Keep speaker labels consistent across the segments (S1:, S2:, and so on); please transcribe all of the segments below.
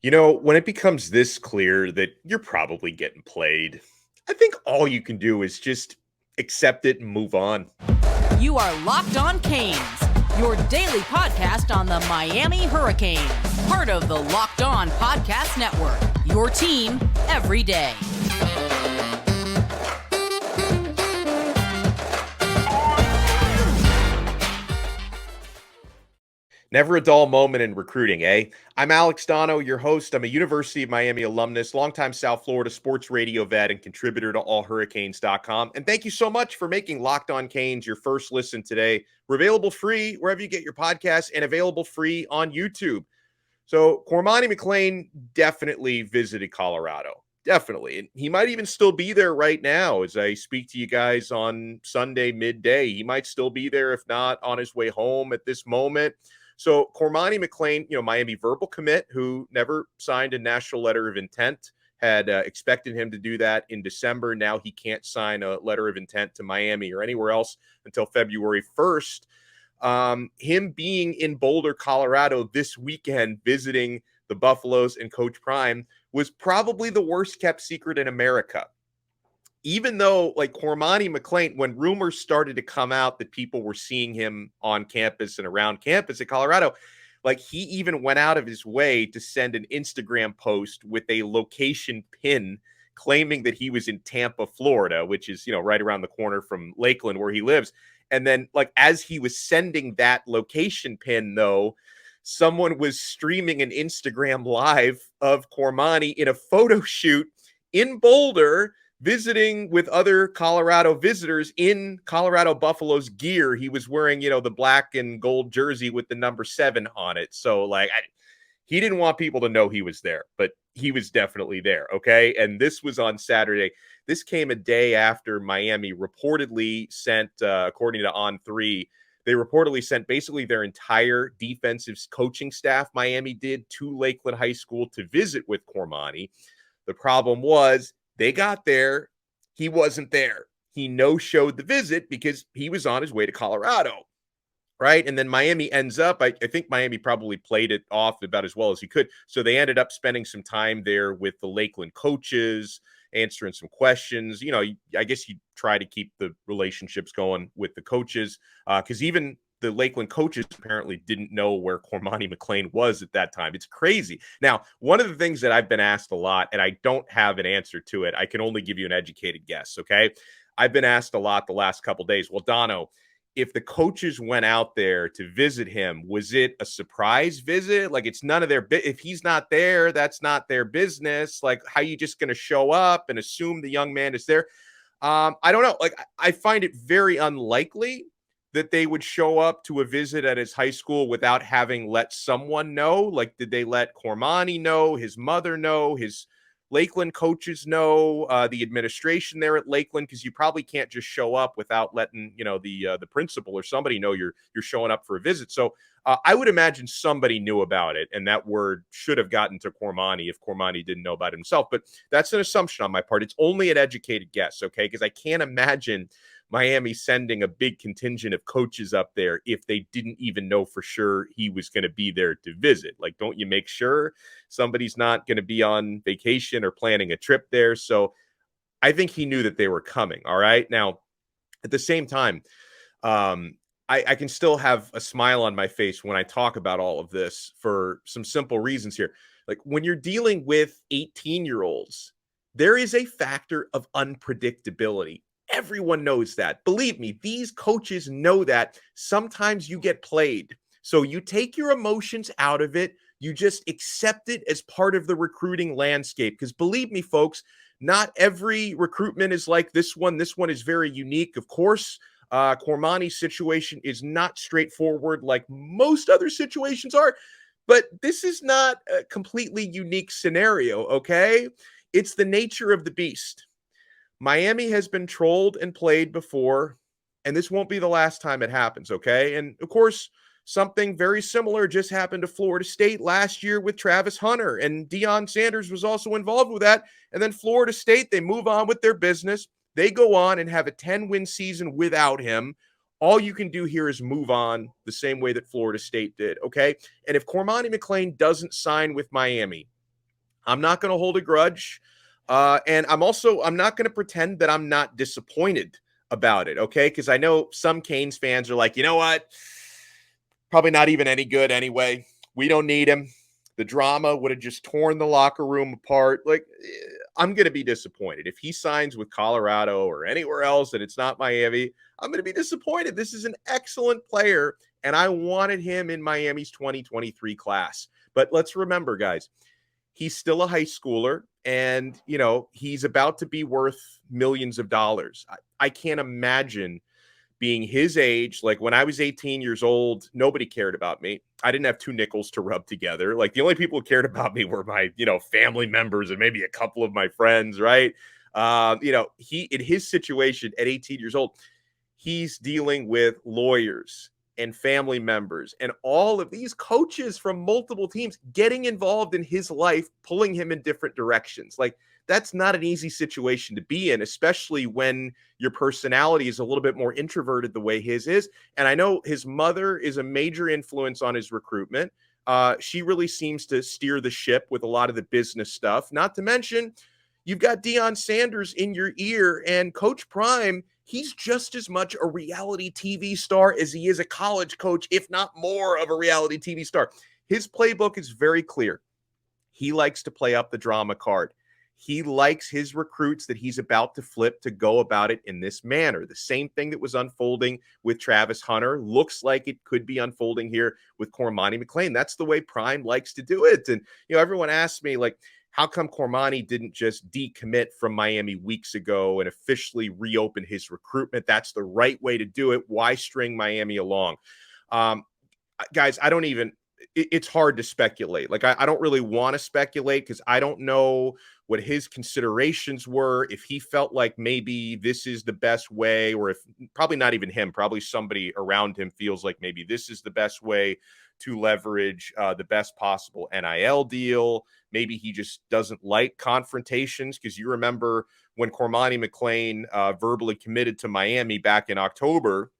S1: When it becomes this clear that you're probably getting played, I think all you can do is just accept it and move on.
S2: You are Locked On Canes, your daily podcast on the Miami Hurricanes, part of the Locked On Podcast Network, your team every day.
S1: Never a dull moment in recruiting, eh? I'm Alex Donno, your host. I'm a University of Miami alumnus, longtime South Florida sports radio vet, and contributor to allhurricanes.com. And thank you so much for making Locked On Canes your first listen today. We're available free wherever you get your podcasts and available free on YouTube. So Cormani McClain definitely visited Colorado. Definitely. And he might even still be there right now as I speak to you guys on Sunday midday. He might still be there, if not on his way home at this moment. So Cormani McClain, Miami verbal commit, who never signed a national letter of intent, had expected him to do that in December. Now he can't sign a letter of intent to Miami or anywhere else until February 1st. Him being in Boulder, Colorado this weekend, visiting the Buffaloes and Coach Prime was probably the worst kept secret in America. Even though, like, Cormani McClain, when rumors started to come out that people were seeing him on campus and around campus at Colorado, like, he even went out of his way to send an Instagram post with a location pin claiming that he was in Tampa, Florida, which is, right around the corner from Lakeland where he lives. And then, like, as he was sending that location pin, though, someone was streaming an Instagram live of Cormani in a photo shoot in Boulder, visiting with other Colorado visitors in Colorado Buffaloes gear. He was wearing, the black and gold jersey with the number 7 on it. So, like, he didn't want people to know he was there, but he was definitely there, okay? And this was on Saturday. This came a day after Miami reportedly sent, according to On3, they reportedly sent basically their entire defensive coaching staff, Miami did, to Lakeland High School to visit with Cormani. The problem was, they got there. He wasn't there. He no-showed the visit because he was on his way to Colorado, right? And then Miami ends up, I think Miami probably played it off about as well as he could. So they ended up spending some time there with the Lakeland coaches, answering some questions. I guess you try to keep the relationships going with the coaches because even the Lakeland coaches apparently didn't know where Cormani McClain was at that time. It's crazy. Now, one of the things that I've been asked a lot, and I don't have an answer to it, I can only give you an educated guess, okay? I've been asked a lot the last couple of days. Well, Donno, if the coaches went out there to visit him, was it a surprise visit? Like, it's none of their if he's not there, that's not their business. Like, how are you just going to show up and assume the young man is there? I don't know. Like, I find it very unlikely that they would show up to a visit at his high school without having let someone know. Like, did they let Cormani know, his mother know, his Lakeland coaches know, the administration there at Lakeland? Because you probably can't just show up without letting, the principal or somebody know you're showing up for a visit. So I would imagine somebody knew about it, and that word should have gotten to Cormani if Cormani didn't know about it himself. But that's an assumption on my part. It's only an educated guess, okay? Because I can't imagine Miami sending a big contingent of coaches up there if they didn't even know for sure he was going to be there to visit. Like, don't you make sure somebody's not going to be on vacation or planning a trip there? So I think he knew that they were coming. All right. Now, at the same time, I can still have a smile on my face when I talk about all of this for some simple reasons here. Like, when you're dealing with 18-year-olds, there is a factor of unpredictability. Everyone knows that. Believe me, these coaches know that. Sometimes you get played. So you take your emotions out of it. You just accept it as part of the recruiting landscape. Because believe me, folks, not every recruitment is like this one. This one is very unique. Of course, Cormani's situation is not straightforward like most other situations are. But this is not a completely unique scenario, okay? It's the nature of the beast. Miami has been trolled and played before, and this won't be the last time it happens, okay? And, of course, something very similar just happened to Florida State last year with Travis Hunter, and Deion Sanders was also involved with that. And then Florida State, they move on with their business. They go on and have a 10-win season without him. All you can do here is move on the same way that Florida State did, okay? And if Cormani McClain doesn't sign with Miami, I'm not going to hold a grudge. And I'm not going to pretend that I'm not disappointed about it. Okay. Because I know some Canes fans are like, you know what? Probably not even any good anyway. We don't need him. The drama would have just torn the locker room apart. Like, I'm going to be disappointed. If he signs with Colorado or anywhere else and it's not Miami, I'm going to be disappointed. This is an excellent player, and I wanted him in Miami's 2023 class. But let's remember, guys, he's still a high schooler, and, he's about to be worth millions of dollars. I can't imagine being his age. Like, when I was 18 years old, nobody cared about me. I didn't have two nickels to rub together. Like, the only people who cared about me were my, family members and maybe a couple of my friends, right? He, in his situation at 18 years old, he's dealing with lawyers and family members and all of these coaches from multiple teams getting involved in his life, pulling him in different directions. Like, that's not an easy situation to be in, especially when your personality is a little bit more introverted the way his is. And I know his mother is a major influence on his recruitment. She really seems to steer the ship with a lot of the business stuff. Not to mention, you've got Deion Sanders in your ear, and Coach Prime, he's just as much a reality TV star as he is a college coach, if not more of a reality TV star. His playbook is very clear. He likes to play up the drama card. He likes his recruits that he's about to flip to go about it in this manner. The same thing that was unfolding with Travis Hunter looks like it could be unfolding here with Cormani McClain. That's the way Prime likes to do it. And, everyone asks me, like, how come Cormani didn't just decommit from Miami weeks ago and officially reopen his recruitment? That's the right way to do it. Why string Miami along? Guys, it's hard to speculate. Like, I don't really want to speculate because I don't know what his considerations were, if he felt like maybe this is the best way, or if probably not even him, probably somebody around him feels like maybe this is the best way to leverage the best possible NIL deal. Maybe he just doesn't like confrontations, because you remember when Cormani McClain verbally committed to Miami back in October,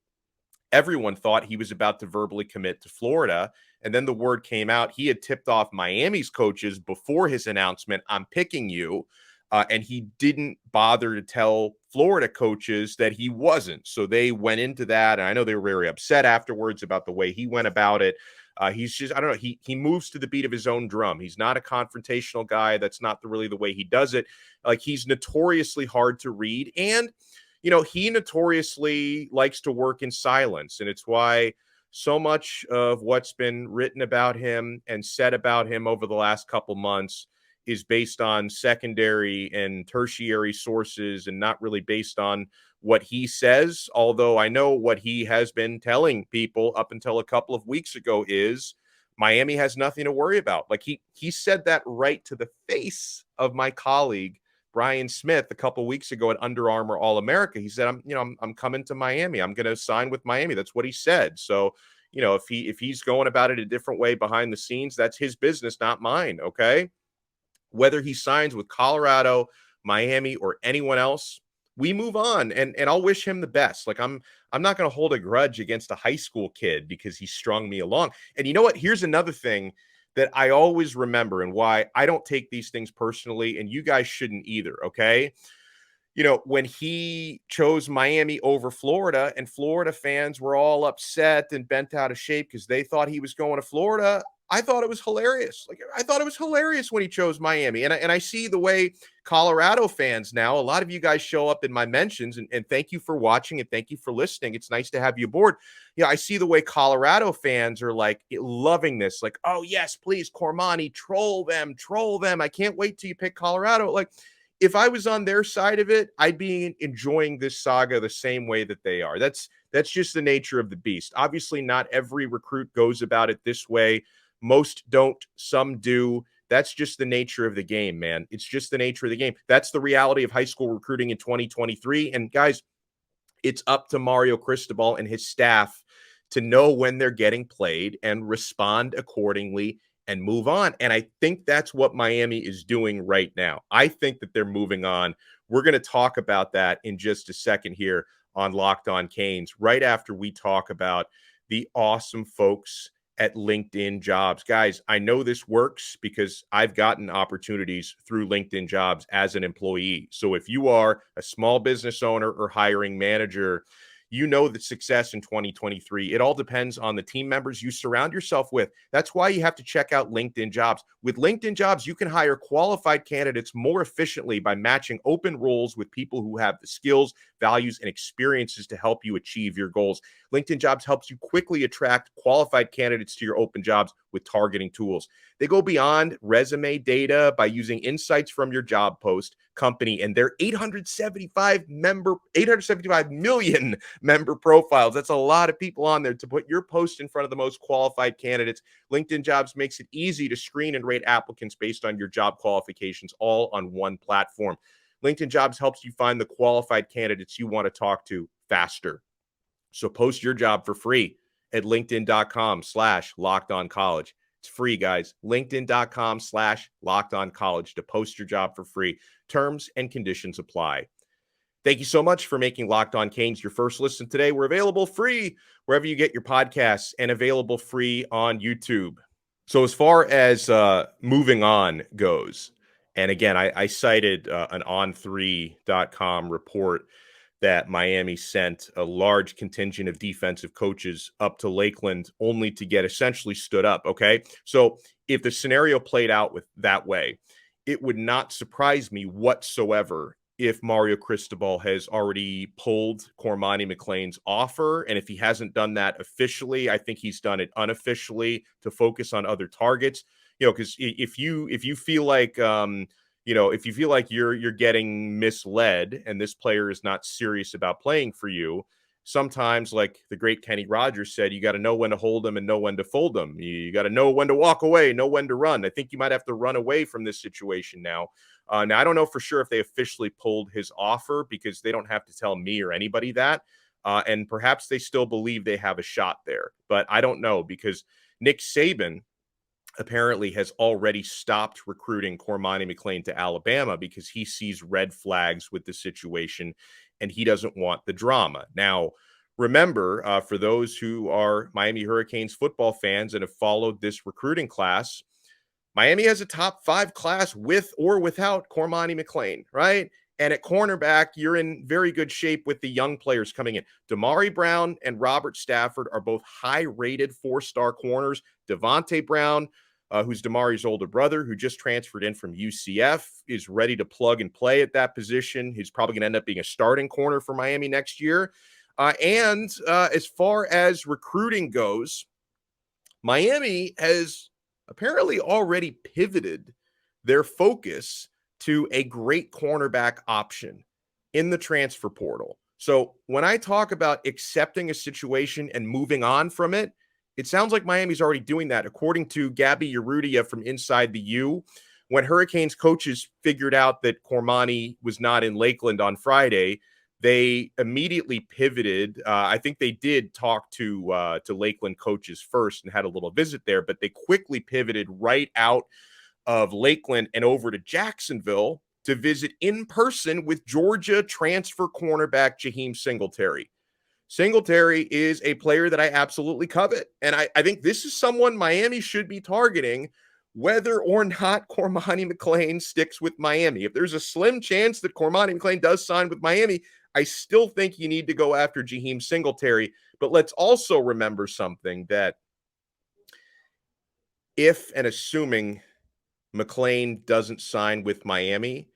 S1: everyone thought he was about to verbally commit to Florida. And then the word came out. He had tipped off Miami's coaches before his announcement, I'm picking you. And he didn't bother to tell Florida coaches that he wasn't. So they went into that. And I know they were very upset afterwards about the way he went about it. He's just, I don't know. He moves to the beat of his own drum. He's not a confrontational guy. That's not really the way he does it. Like, he's notoriously hard to read. And, he notoriously likes to work in silence. And it's why so much of what's been written about him and said about him over the last couple months is based on secondary and tertiary sources and not really based on what he says. Although I know what he has been telling people up until a couple of weeks ago is Miami has nothing to worry about. Like, he said that right to the face of my colleague Brian Smith a couple weeks ago at Under Armour All-America. He said, I'm coming to Miami. I'm going to sign with Miami. That's what he said. So, if he's going about it a different way behind the scenes, that's his business, not mine. Okay. Whether he signs with Colorado, Miami, or anyone else, we move on, and I'll wish him the best. Like, I'm not going to hold a grudge against a high school kid because he strung me along. And you know what? Here's another thing that I always remember and why I don't take these things personally, and you guys shouldn't either, okay? When he chose Miami over Florida and Florida fans were all upset and bent out of shape because they thought he was going to Florida, I thought it was hilarious. Like, I thought it was hilarious when he chose Miami. And I see the way Colorado fans now, a lot of you guys show up in my mentions, and thank you for watching and thank you for listening. It's nice to have you aboard. I see the way Colorado fans are like loving this. Like, oh yes, please, Cormani, troll them. I can't wait till you pick Colorado. Like, if I was on their side of it, I'd be enjoying this saga the same way that they are. That's just the nature of the beast. Obviously, not every recruit goes about it this way. Most don't, some do. That's just the nature of the game, man. It's just the nature of the game. That's the reality of high school recruiting in 2023. And guys, it's up to Mario Cristobal and his staff to know when they're getting played and respond accordingly and move on. And I think that's what Miami is doing right now. I think that they're moving on. We're going to talk about that in just a second here on Locked On Canes, right after we talk about the awesome folks at LinkedIn Jobs. Guys, I know this works because I've gotten opportunities through LinkedIn Jobs as an employee. So if you are a small business owner or hiring manager, you know that success in 2023, it all depends on the team members you surround yourself with. That's why you have to check out LinkedIn Jobs. With LinkedIn Jobs, you can hire qualified candidates more efficiently by matching open roles with people who have the skills, values, and experiences to help you achieve your goals. LinkedIn Jobs helps you quickly attract qualified candidates to your open jobs with targeting tools. They go beyond resume data by using insights from your job post, company, and their 875 million member profiles. That's a lot of people on there to put your post in front of the most qualified candidates. LinkedIn Jobs makes it easy to screen and rate applicants based on your job qualifications, all on one platform. LinkedIn Jobs helps you find the qualified candidates you want to talk to faster. So post your job for free at linkedin.com/lockedoncollege. It's free, guys. LinkedIn.com/lockedoncollege to post your job for free. Terms and conditions apply. Thank you so much for making Locked On Canes your first listen today. We're available free wherever you get your podcasts and available free on YouTube. So as far as moving on goes, and again, I cited an on3.com report that Miami sent a large contingent of defensive coaches up to Lakeland only to get essentially stood up, okay? So if the scenario played out with that way, it would not surprise me whatsoever if Mario Cristobal has already pulled Cormani McClain's offer. And if he hasn't done that officially, I think he's done it unofficially to focus on other targets. You know, because if you feel like if you feel like you're getting misled and this player is not serious about playing for you, sometimes, like the great Kenny Rogers said, you got to know when to hold them and know when to fold them. You got to know when to walk away, know when to run. I think you might have to run away from this situation now. Now, I don't know for sure if they officially pulled his offer because they don't have to tell me or anybody that. And perhaps they still believe they have a shot there. But I don't know because Nick Saban apparently has already stopped recruiting Cormani McClain to Alabama because he sees red flags with the situation and he doesn't want the drama. Now, remember, for those who are Miami Hurricanes football fans and have followed this recruiting class, Miami has a top 5 class with or without Cormani McClain, right? And at cornerback, you're in very good shape with the young players coming in. Damari Brown and Robert Stafford are both high-rated 4-star corners. Devontae Brown, who's Damari's older brother, who just transferred in from UCF, is ready to plug and play at that position. He's probably going to end up being a starting corner for Miami next year. And as far as recruiting goes, Miami has apparently already pivoted their focus to a great cornerback option in the transfer portal. So when I talk about accepting a situation and moving on from it, it sounds like Miami's already doing that. According to Gaby Urrutia from Inside the U, when Hurricanes coaches figured out that Cormani was not in Lakeland on Friday, they immediately pivoted. I think they did talk to Lakeland coaches first and had a little visit there, but they quickly pivoted right out of Lakeland and over to Jacksonville to visit in person with Georgia transfer cornerback Jaheim Singletary. Singletary is a player that I absolutely covet. And I think this is someone Miami should be targeting, whether or not Cormani McClain sticks with Miami. If there's a slim chance that Cormani McClain does sign with Miami, I still think you need to go after Jaheim Singletary. But let's also remember something, that if and assuming McClain doesn't sign with Miami,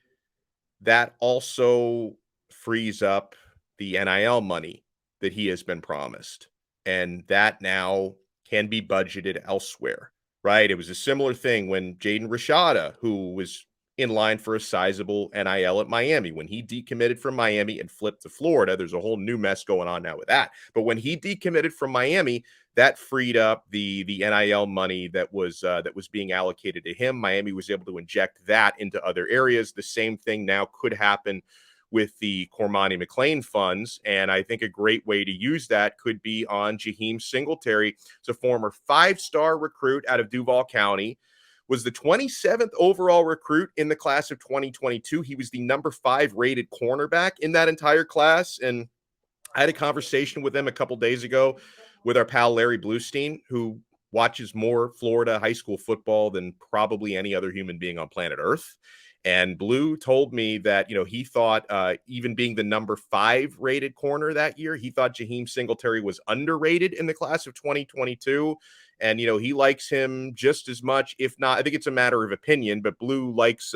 S1: that also frees up the NIL money that he has been promised. And that now can be budgeted elsewhere, right? It was a similar thing when Jaden Rashada, who was in line for a sizable NIL at Miami, when he decommitted from Miami and flipped to Florida. There's a whole new mess going on now with that. But when he decommitted from Miami, that freed up the NIL money that was being allocated to him. Miami was able to inject that into other areas. The same thing now could happen with the Cormani McClain funds, and I think a great way to use that could be on Jaheim Singletary. It's a former 5-star recruit out of Duval County, was the 27th overall recruit in the class of 2022. He was the number 5 rated cornerback in that entire class, and I had a conversation with him a couple days ago with our pal Larry Bluestein, who watches more Florida high school football than probably any other human being on planet Earth. And Blue told me that, he thought even being the number 5 rated corner that year, he thought Jaheim Singletary was underrated in the class of 2022. And, he likes him just as much, if not, I think it's a matter of opinion, but Blue likes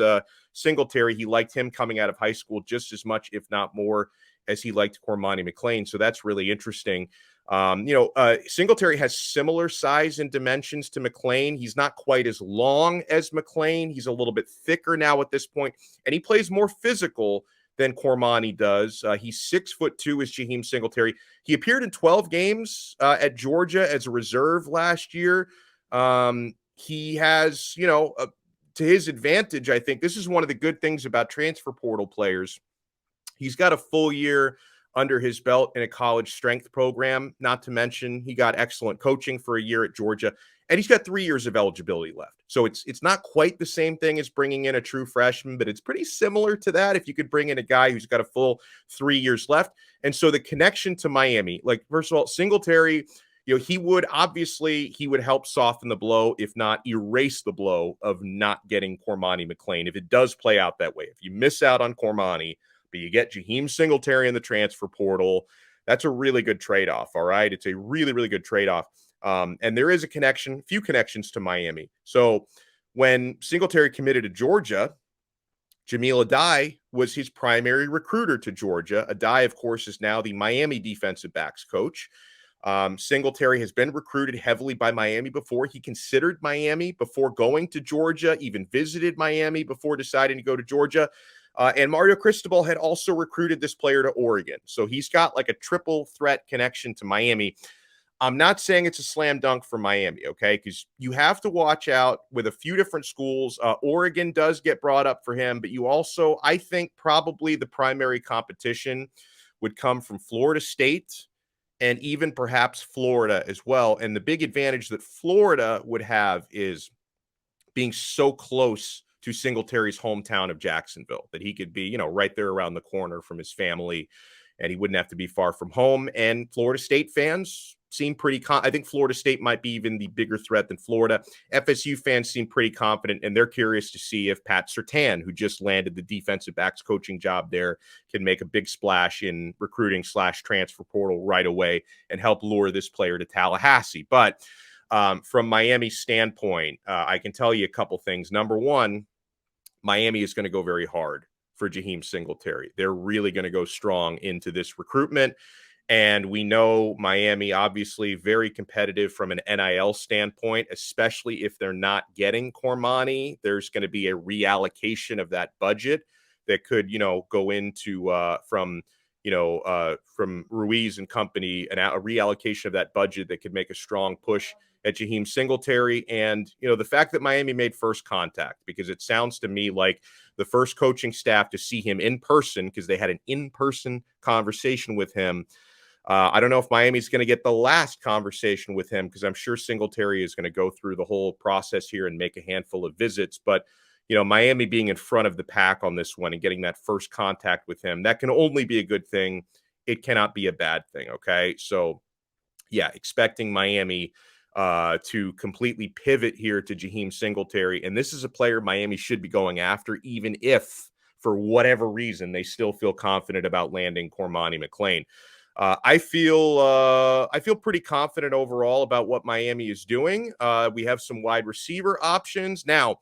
S1: Singletary. He liked him coming out of high school just as much, if not more, as he liked Cormani McClain. So that's really interesting. Singletary has similar size and dimensions to McClain. He's not quite as long as McClain. He's a little bit thicker now at this point, and he plays more physical than Cormani does. He's 6'2" as Jaheim Singletary. He appeared in 12 games at Georgia as a reserve last year. He has, to his advantage, I think this is one of the good things about transfer portal players. He's got a full year under his belt in a college strength program, not to mention he got excellent coaching for a year at Georgia, and he's got 3 years of eligibility left. So it's not quite the same thing as bringing in a true freshman, but it's pretty similar to that if you could bring in a guy who's got a full 3 years left. And so the connection to Miami, like, first of all, Singletary, he would help soften the blow, if not erase the blow of not getting Cormani McClain. If it does play out that way, if you miss out on Cormani, but you get Jaheim Singletary in the transfer portal, that's a really good trade-off, all right? It's a really, really good trade-off. And there is a few connections to Miami. So when Singletary committed to Georgia, Jamil Adai was his primary recruiter to Georgia. Adai, of course, is now the Miami defensive backs coach. Singletary has been recruited heavily by Miami before. He considered Miami before going to Georgia, even visited Miami before deciding to go to Georgia. And Mario Cristobal had also recruited this player to Oregon. So he's got like a triple threat connection to Miami. I'm not saying it's a slam dunk for Miami, okay? Because you have to watch out with a few different schools. Oregon does get brought up for him, but you also, I think probably the primary competition would come from Florida State and even perhaps Florida as well. And the big advantage that Florida would have is being so close to Singletary's hometown of Jacksonville, that he could be, right there around the corner from his family, and he wouldn't have to be far from home. And Florida State fans seem pretty I think Florida State might be even the bigger threat than Florida. FSU fans seem pretty confident, and they're curious to see if Pat Surtain, who just landed the defensive backs coaching job there, can make a big splash in recruiting / transfer portal right away and help lure this player to Tallahassee. But from Miami's standpoint, I can tell you a couple things. Number one, Miami is going to go very hard for Jaheim Singletary. They're really going to go strong into this recruitment. And we know Miami, obviously, very competitive from an NIL standpoint, especially if they're not getting Cormani. There's going to be a reallocation of that budget that could, go into from Ruiz and company, and a reallocation of that budget that could make a strong push at Jaheim Singletary. And, the fact that Miami made first contact, because it sounds to me like the first coaching staff to see him in person, because they had an in-person conversation with him. I don't know if Miami's going to get the last conversation with him, because I'm sure Singletary is going to go through the whole process here and make a handful of visits. But, Miami being in front of the pack on this one and getting that first contact with him, that can only be a good thing. It cannot be a bad thing. Okay. So yeah, expecting Miami to completely pivot here to Jaheim Singletary. And this is a player Miami should be going after, even if for whatever reason they still feel confident about landing Cormani McClain. I feel pretty confident overall about what Miami is doing. We have some wide receiver options. Now,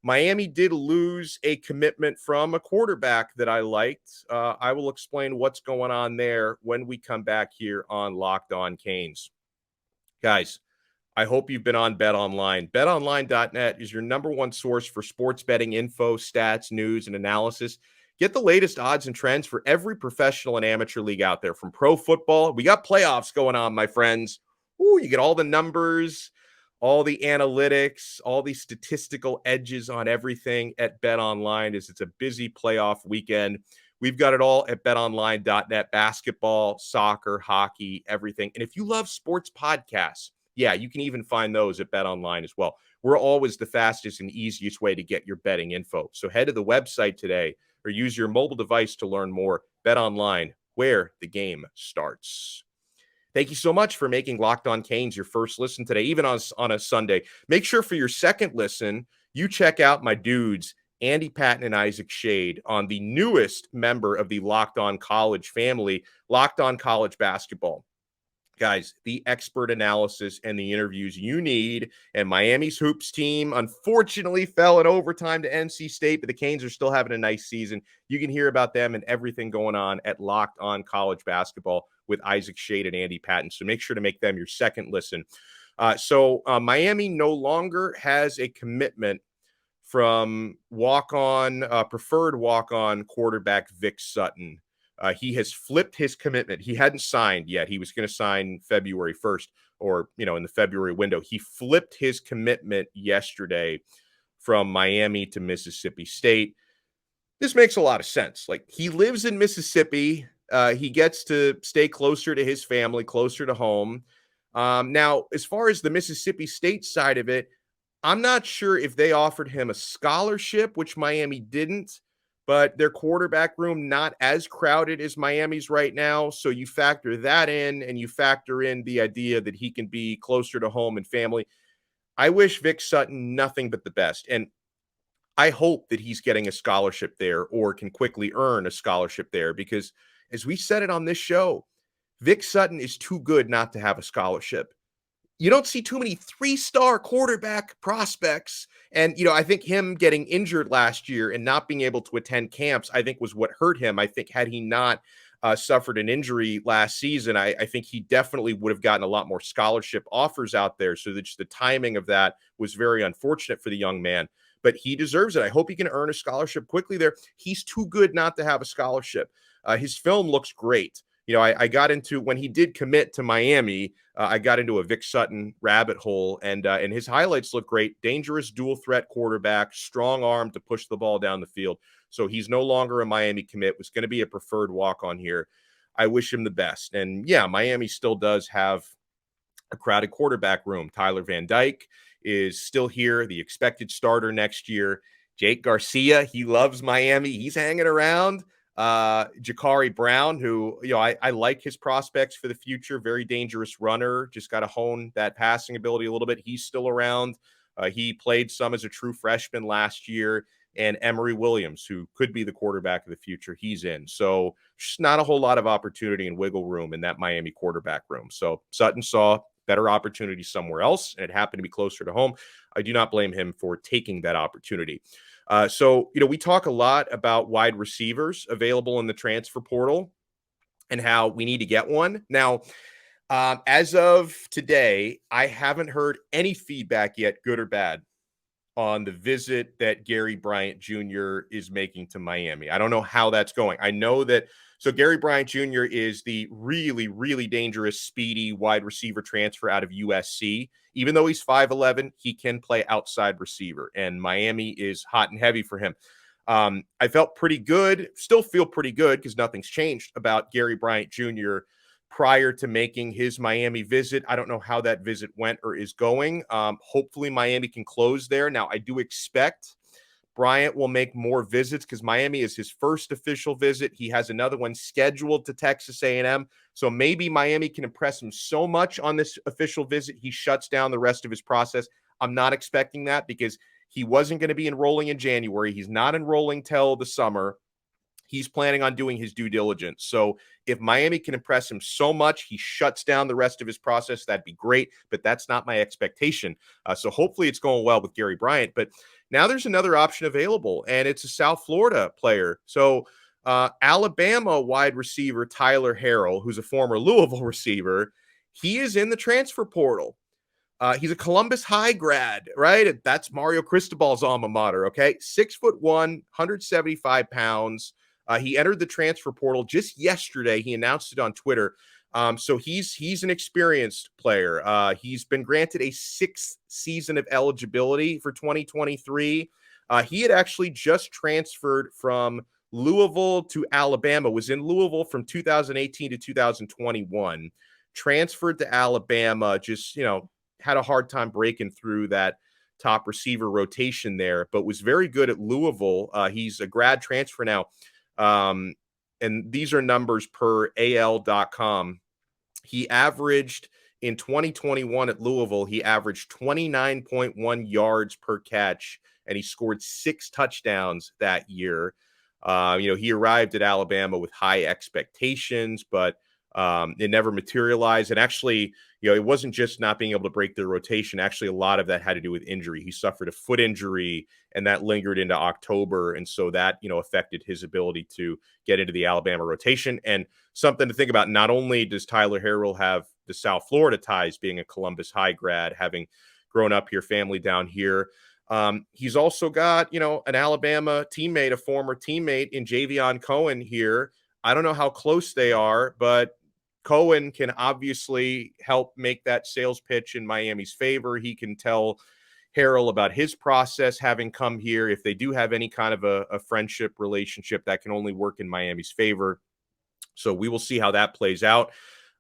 S1: Miami did lose a commitment from a quarterback that I liked. I will explain what's going on there when we come back here on Locked On Canes. Guys, I hope you've been on BetOnline. BetOnline.net is your number one source for sports betting info, stats, news, and analysis. Get the latest odds and trends for every professional and amateur league out there. From pro football, we got playoffs going on, my friends. Ooh, you get all the numbers, all the analytics, all the statistical edges on everything at BetOnline, as it's a busy playoff weekend. We've got it all at betonline.net. Basketball, soccer, hockey, everything. And if you love sports podcasts, yeah, you can even find those at BetOnline as well. We're always the fastest and easiest way to get your betting info. So head to the website today or use your mobile device to learn more. BetOnline, where the game starts. Thank you so much for making Locked On Canes your first listen today, even on a Sunday. Make sure for your second listen, you check out my dudes, Andy Patton and Isaac Shade, on the newest member of the Locked On College family, Locked On College Basketball. Guys, the expert analysis and the interviews you need. And Miami's hoops team unfortunately fell in overtime to NC State, but the Canes are still having a nice season. You can hear about them and everything going on at Locked On College Basketball with Isaac Shade and Andy Patton. So make sure to make them your second listen. Miami no longer has a commitment from preferred walk-on quarterback Vic Sutton. He has flipped his commitment. He hadn't signed yet. He was going to sign February 1st or, in the February window. He flipped his commitment yesterday from Miami to Mississippi State. This makes a lot of sense. Like, he lives in Mississippi. He gets to stay closer to his family, closer to home. Now, as far as the Mississippi State side of it, I'm not sure if they offered him a scholarship, which Miami didn't, but their quarterback room not as crowded as Miami's right now. So you factor that in, and you factor in the idea that he can be closer to home and family. I wish Vic Sutton nothing but the best. And I hope that he's getting a scholarship there or can quickly earn a scholarship there, because as we said it on this show, Vic Sutton is too good not to have a scholarship. You don't see too many 3-star quarterback prospects. And, I think him getting injured last year and not being able to attend camps, I think was what hurt him. I think had he not suffered an injury last season, I think he definitely would have gotten a lot more scholarship offers out there. So that just the timing of that was very unfortunate for the young man, but he deserves it. I hope he can earn a scholarship quickly there. He's too good not to have a scholarship. His film looks great. I got into, when he did commit to Miami, I got into a Vic Sutton rabbit hole, and his highlights look great. Dangerous dual threat quarterback, strong arm to push the ball down the field. So he's no longer a Miami commit, was going to be a preferred walk-on here. I wish him the best. And yeah, Miami still does have a crowded quarterback room. Tyler Van Dyke is still here, the expected starter next year. Jake Garcia, he loves Miami. He's hanging around. Jakari Brown, who, I like his prospects for the future. Very dangerous runner. Just got to hone that passing ability a little bit. He's still around. He played some as a true freshman last year. And Emory Williams, who could be the quarterback of the future, he's in. So just not a whole lot of opportunity and wiggle room in that Miami quarterback room. So Sutton saw better opportunity somewhere else, and it happened to be closer to home. I do not blame him for taking that opportunity. We talk a lot about wide receivers available in the transfer portal and how we need to get one. Now, as of today, I haven't heard any feedback yet, good or bad, on the visit that Gary Bryant Jr. is making to Miami. I don't know how that's going. I know that, so Gary Bryant Jr. is the really, really dangerous, speedy wide receiver transfer out of USC. Even though he's 5'11", he can play outside receiver, and Miami is hot and heavy for him. I felt pretty good, still feel pretty good, because nothing's changed about Gary Bryant Jr. prior to making his Miami visit. I don't know how that visit went or is going. Hopefully Miami can close there. Now, I do expect Bryant will make more visits, because Miami is his first official visit. He has another one scheduled to Texas A&M. So maybe Miami can impress him so much on this official visit, he shuts down the rest of his process. I'm not expecting that, because he wasn't going to be enrolling in January. He's not enrolling till the summer. He's planning on doing his due diligence. So if Miami can impress him so much, he shuts down the rest of his process, that'd be great. But that's not my expectation. So hopefully it's going well with Gary Bryant. But now there's another option available, and it's a South Florida player. So Alabama wide receiver Tyler Harrell, who's a former Louisville receiver, he is in the transfer portal. He's a Columbus High grad, right? That's Mario Cristobal's alma mater, okay? 6'1", 175 pounds. He entered the transfer portal just yesterday. He announced it on Twitter. So he's an experienced player. He's been granted a 6th season of eligibility for 2023. He had actually just transferred from Louisville to Alabama, was in Louisville from 2018 to 2021, transferred to Alabama, just, had a hard time breaking through that top receiver rotation there, but was very good at Louisville. He's a grad transfer now. And these are numbers per AL.com. He averaged in 2021 at Louisville, he averaged 29.1 yards per catch, and he scored 6 touchdowns that year. He arrived at Alabama with high expectations, but it never materialized. And actually, it wasn't just not being able to break the rotation. Actually, a lot of that had to do with injury. He suffered a foot injury, and that lingered into October. And so that, affected his ability to get into the Alabama rotation. And something to think about, not only does Tyler Harrell have the South Florida ties, being a Columbus High grad, having grown up here, family down here, he's also got, an Alabama teammate, a former teammate in Javion Cohen here. I don't know how close they are, but Cohen can obviously help make that sales pitch in Miami's favor. He can tell Harrell about his process having come here. If they do have any kind of a friendship relationship, that can only work in Miami's favor. So we will see how that plays out.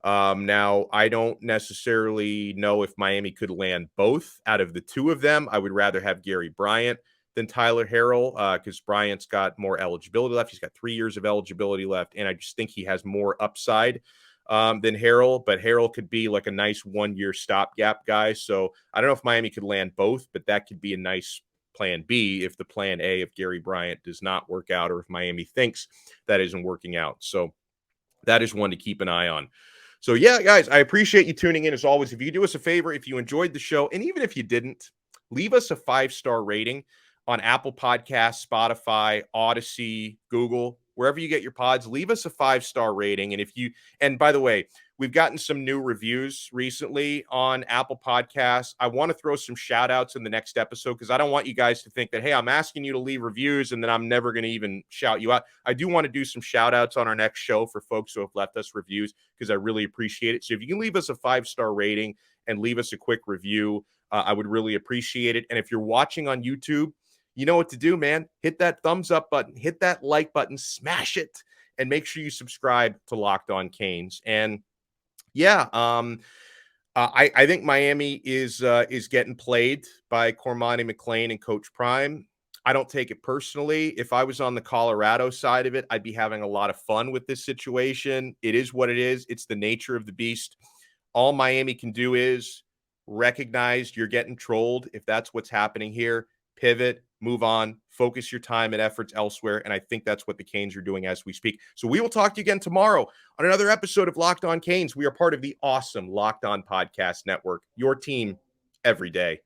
S1: Now, I don't necessarily know if Miami could land both out of the two of them. I would rather have Gary Bryant than Tyler Harrell because Bryant's got more eligibility left. He's got 3 years of eligibility left, and I just think he has more upside than Harrell. But Harrell could be like a nice 1-year stopgap guy. So I don't know if Miami could land both, but that could be a nice plan B if the plan A, if Gary Bryant does not work out, or if Miami thinks that isn't working out. So that is one to keep an eye on. So, yeah, guys, I appreciate you tuning in as always. If you do us a favor, if you enjoyed the show, and even if you didn't, leave us a 5-star rating on Apple Podcasts, Spotify, Odyssey, Google, wherever you get your pods. Leave us a 5-star rating. And by the way, we've gotten some new reviews recently on Apple Podcasts. I want to throw some shout outs in the next episode because I don't want you guys to think that, hey, I'm asking you to leave reviews and then I'm never going to even shout you out. I do want to do some shout outs on our next show for folks who have left us reviews because I really appreciate it. So if you can leave us a 5-star rating and leave us a quick review, I would really appreciate it. And if you're watching on YouTube, you know what to do, man. Hit that thumbs up button, hit that like button, smash it, and make sure you subscribe to Locked On Canes. And yeah, I think Miami is getting played by Cormani McClain and Coach Prime. I don't take it personally. If I was on the Colorado side of it, I'd be having a lot of fun with this situation. It is what it is. It's the nature of the beast. All Miami can do is recognize you're getting trolled. If that's what's happening here, pivot, move on, focus your time and efforts elsewhere. And I think that's what the Canes are doing as we speak. So we will talk to you again tomorrow on another episode of Locked On Canes. We are part of the awesome Locked On Podcast Network, your team every day.